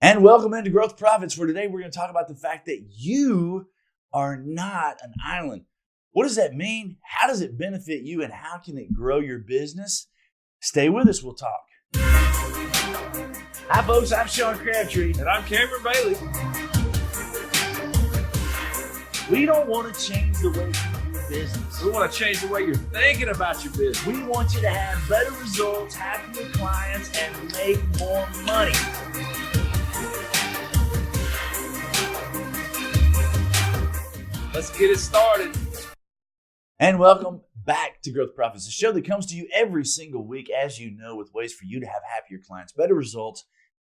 And welcome into Growth Profits, where today we're going to talk about the fact that you are not an island. What does that mean? How does it benefit you, and how can it grow your business? Stay with us, we'll talk. Hi folks, I'm Sean Crabtree. And I'm Cameron Bailey. We don't want to change the way you do business. We want to change the way you're thinking about your business. We want you to have better results, happier clients, and make more money. Let's get it started. And welcome back to Growth Profits, a show that comes to you every single week, as you know, with ways for you to have happier clients, better results,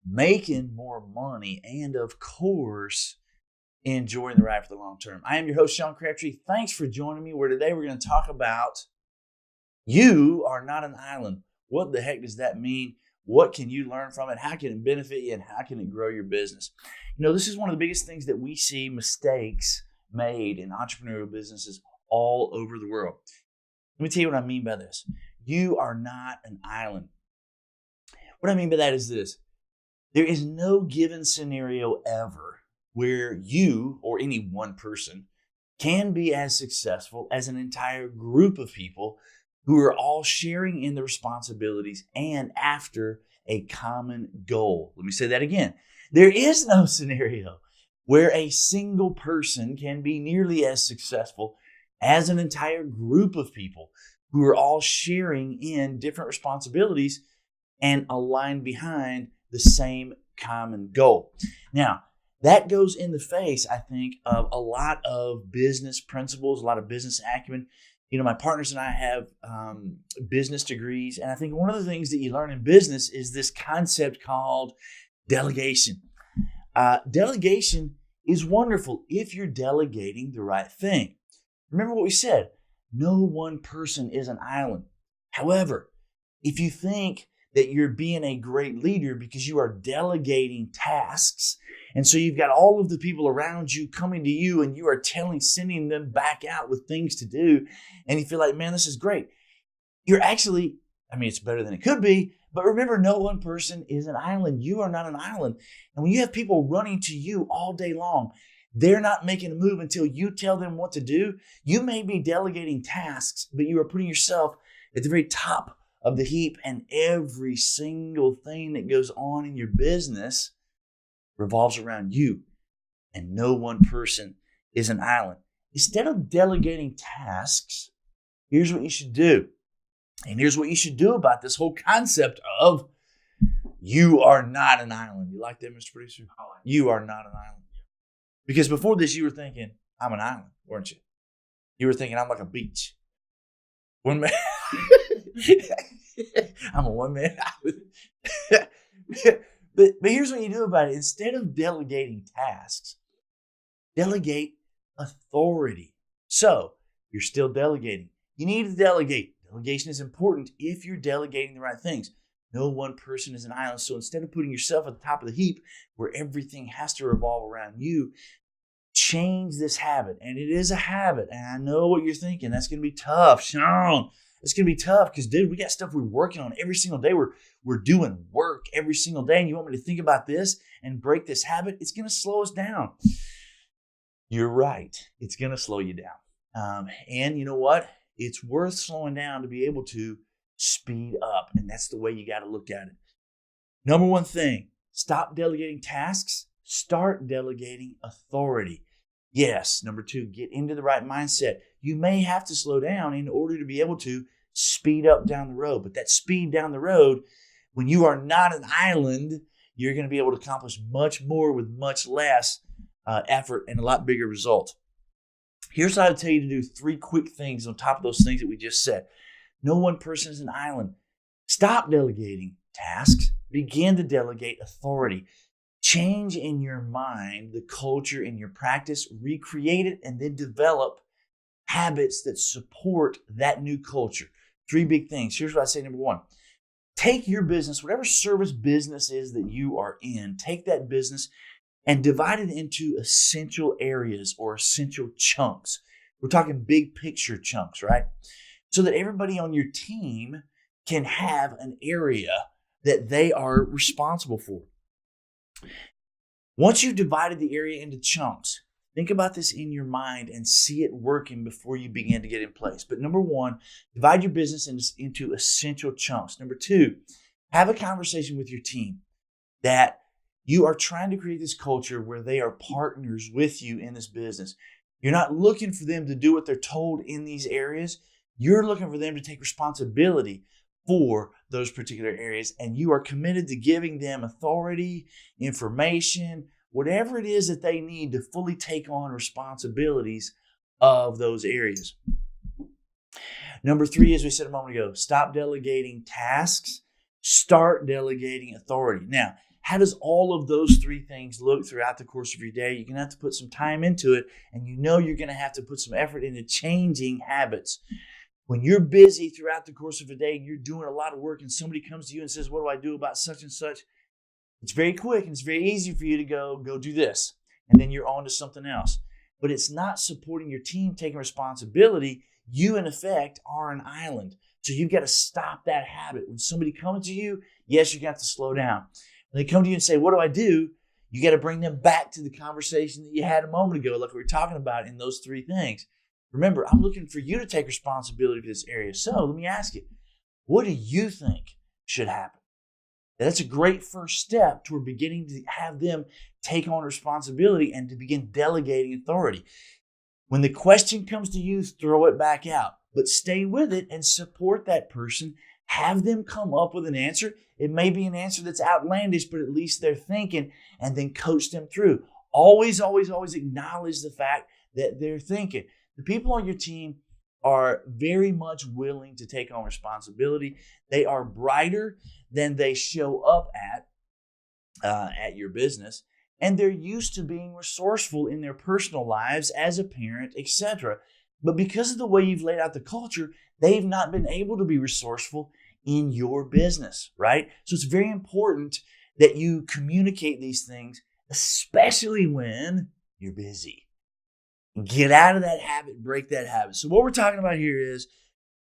making more money, and of course, enjoying the ride for the long term. I am your host, Sean Crabtree. Thanks for joining me, where today we're going to talk about you are not an island. What the heck does that mean? What can you learn from it? How can it benefit you, and how can it grow your business? You know, this is one of the biggest things that we see mistakes made in entrepreneurial businesses all over the world. Let me tell you what I mean by this. You are not an island. What I mean by that is this. There is no given scenario ever where you or any one person can be as successful as an entire group of people who are all sharing in the responsibilities and after a common goal. Let me say that again. There is no scenario where a single person can be nearly as successful as an entire group of people who are all sharing in different responsibilities and aligned behind the same common goal. Now, that goes in the face, I think, of a lot of business principles, a lot of business acumen. You know, my partners and I have business degrees, and I think one of the things that you learn in business is this concept called delegation. Delegation is wonderful if you're delegating the right thing. Remember what we said, no one person is an island. However, if you think that you're being a great leader because you are delegating tasks, and so you've got all of the people around you coming to you and you are sending them back out with things to do, and you feel like, man, this is great. You're actually, it's better than it could be, but remember, no one person is an island. You are not an island. And when you have people running to you all day long, they're not making a move until you tell them what to do. You may be delegating tasks, but you are putting yourself at the very top of the heap, and every single thing that goes on in your business revolves around you, and no one person is an island. Instead of delegating tasks, here's what you should do. And here's what you should do about this whole concept of you are not an island. You like that, Mr. Producer? You are not an island. Because before this, you were thinking, I'm an island, weren't you? You were thinking, I'm like a beach. One man. I'm a one-man island. But here's what you do about it. Instead of delegating tasks, delegate authority. So you're still delegating. You need to delegate. Delegation is important if you're delegating the right things. No one person is an island. So instead of putting yourself at the top of the heap where everything has to revolve around you, change this habit. And it is a habit. And I know what you're thinking. That's going to be tough, Sean. It's going to be tough because, dude, we got stuff we're working on every single day. We're doing work every single day. And you want me to think about this and break this habit? It's going to slow us down. You're right. It's going to slow you down. And you know what? It's worth slowing down to be able to speed up. And that's the way you got to look at it. Number one thing, stop delegating tasks. Start delegating authority. Yes. Number two, get into the right mindset. You may have to slow down in order to be able to speed up down the road. But that speed down the road, when you are not an island, you're going to be able to accomplish much more with much less effort and a lot bigger result. Here's what I would tell you to do. 3 quick things on top of those things that we just said. No one person is an island. Stop delegating tasks. Begin to delegate authority. Change in your mind the culture in your practice, recreate it, and then develop habits that support that new culture. 3 big things. Here's what I say. Number 1, take your business, whatever service business is that you are in, take that business and divide it into essential areas or essential chunks. We're talking big picture chunks, right? So that everybody on your team can have an area that they are responsible for. Once you've divided the area into chunks, think about this in your mind and see it working before you begin to get in place. But number one, divide your business into essential chunks. Number two, have a conversation with your team that you are trying to create this culture where they are partners with you in this business. You're not looking for them to do what they're told in these areas. You're looking for them to take responsibility for those particular areas, and you are committed to giving them authority, information, whatever it is that they need to fully take on responsibilities of those areas. Number three, as we said a moment ago, stop delegating tasks, start delegating authority. Now, how does all of those three things look throughout the course of your day? You're going to have to put some time into it, and you know you're going to have to put some effort into changing habits. When you're busy throughout the course of a day and you're doing a lot of work and somebody comes to you and says, what do I do about such and such? It's very quick and it's very easy for you to go do this. And then you're on to something else. But it's not supporting your team taking responsibility. You, in effect, are an island. So you've got to stop that habit. When somebody comes to you, yes, you got to slow down. When they come to you and say, what do I do? You got to bring them back to the conversation that you had a moment ago, like we were talking about in those three things. Remember, I'm looking for you to take responsibility for this area. So let me ask you, what do you think should happen? That's a great first step toward beginning to have them take on responsibility and to begin delegating authority. When the question comes to you, throw it back out, but stay with it and support that person. Have them come up with an answer. It may be an answer that's outlandish, but at least they're thinking, and then coach them through. Always, always, always acknowledge the fact that they're thinking. The people on your team are very much willing to take on responsibility. They are brighter than they show up at your business, and they're used to being resourceful in their personal lives as a parent, etc. But because of the way you've laid out the culture, they've not been able to be resourceful in your business, right? So it's very important that you communicate these things, especially when you're busy. Get out of that habit, break that habit. So what we're talking about here is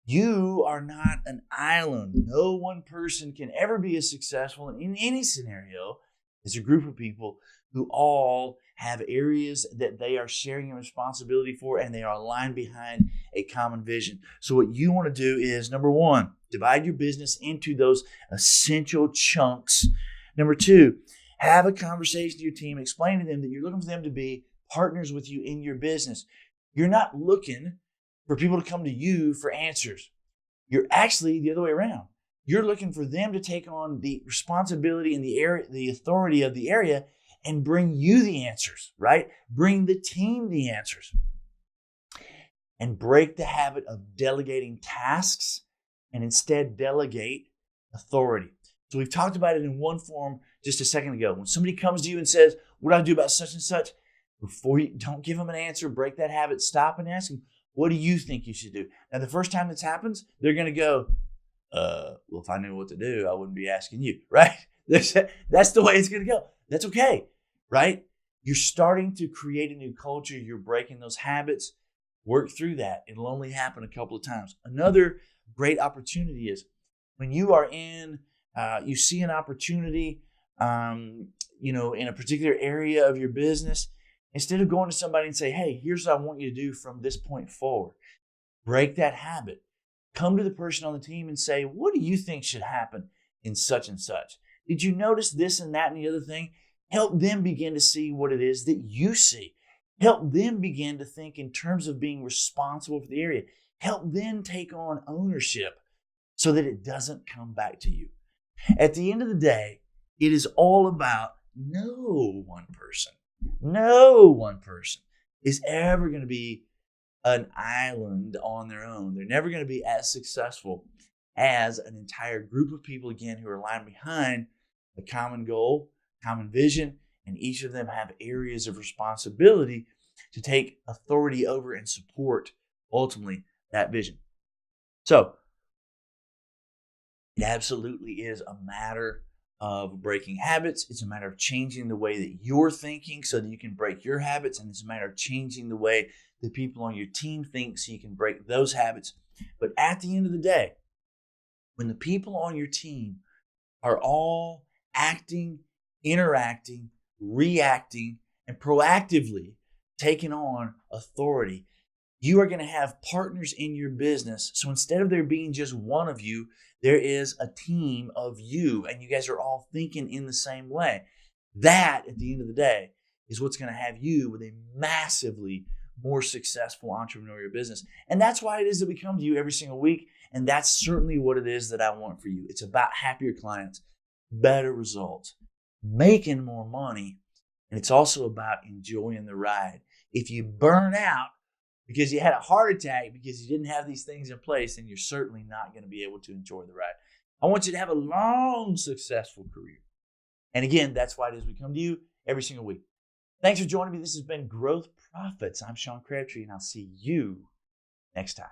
you are not an island. No one person can ever be as successful in any scenario as a group of people who all have areas that they are sharing a responsibility for, and they are aligned behind a common vision. So what you want to do is, number one, divide your business into those essential chunks. Number two, have a conversation with your team. Explain to them that you're looking for them to be partners with you in your business. You're not looking for people to come to you for answers. You're actually the other way around. You're looking for them to take on the responsibility and the authority of the area and bring you the answers, right? Bring the team the answers. And break the habit of delegating tasks and instead delegate authority. So we've talked about it in one form just a second ago. When somebody comes to you and says, what do I do about such and such? Before you don't give them an answer, break that habit, stop and ask them, what do you think you should do? Now, the first time this happens, they're going to go, well, if I knew what to do, I wouldn't be asking you, right? That's the way it's going to go. That's okay, right? You're starting to create a new culture. You're breaking those habits. Work through that. It'll only happen a couple of times. Another great opportunity is when you are you see an opportunity, in a particular area of your business. Instead of going to somebody and say, hey, here's what I want you to do from this point forward. Break that habit. Come to the person on the team and say, what do you think should happen in such and such? Did you notice this and that and the other thing? Help them begin to see what it is that you see. Help them begin to think in terms of being responsible for the area. Help them take on ownership so that it doesn't come back to you. At the end of the day, it is all about no one person is ever going to be an island on their own. They're never going to be as successful as an entire group of people, again, who are aligned behind a common goal, common vision, and each of them have areas of responsibility to take authority over and support, ultimately, that vision. So, it absolutely is a matter of breaking habits. It's a matter of changing the way that you're thinking so that you can break your habits. And it's a matter of changing the way the people on your team think so you can break those habits. But at the end of the day, when the people on your team are all acting, interacting reacting, and proactively taking on authority. You are going to have partners in your business. So instead of there being just one of you, there is a team of you, and you guys are all thinking in the same way. That, at the end of the day, is what's going to have you with a massively more successful entrepreneurial business. And that's why it is that we come to you every single week. And that's certainly what it is that I want for you. It's about happier clients, better results, making more money. And it's also about enjoying the ride. If you burn out because you had a heart attack because you didn't have these things in place, then you're certainly not going to be able to enjoy the ride. I want you to have a long, successful career. And again, that's why it is we come to you every single week. Thanks for joining me. This has been Growth Profits. I'm Sean Crabtree, and I'll see you next time.